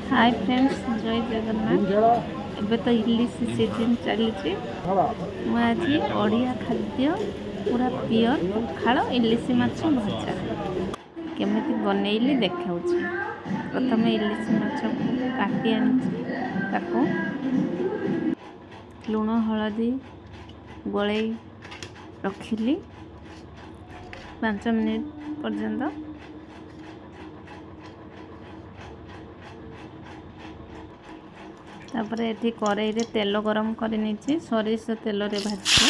Hi friends, जय जगन्नाथ। एबे तो इलिश सीजन चली। आज ओडिया खाद्य पूरा पियोर पखाल इलिश माछ भजा केमिति बनैली देखाऊँ। प्रथम इलिश माछ को काटी आनी लुण हलदी गोले रखिली 5 मिनिट पर्यंत। तापर ये कड़ाई रे तेल गरम कर सरिष तेल रे भाजी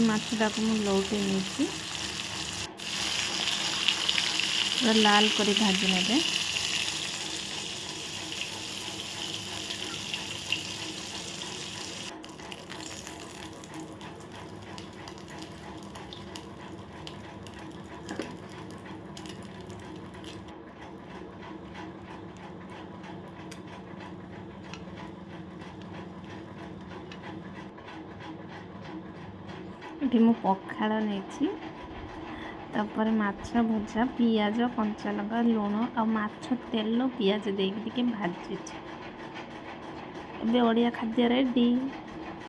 माछटा को लौटे नहीं लाल कर भाजी ने ये मु पखाड़ नहीं तापर माछ भजा पियाज कंचा लंका लुण आ माछ तेल पियाज देके भाजी। ओडिया खाद्य रेडी।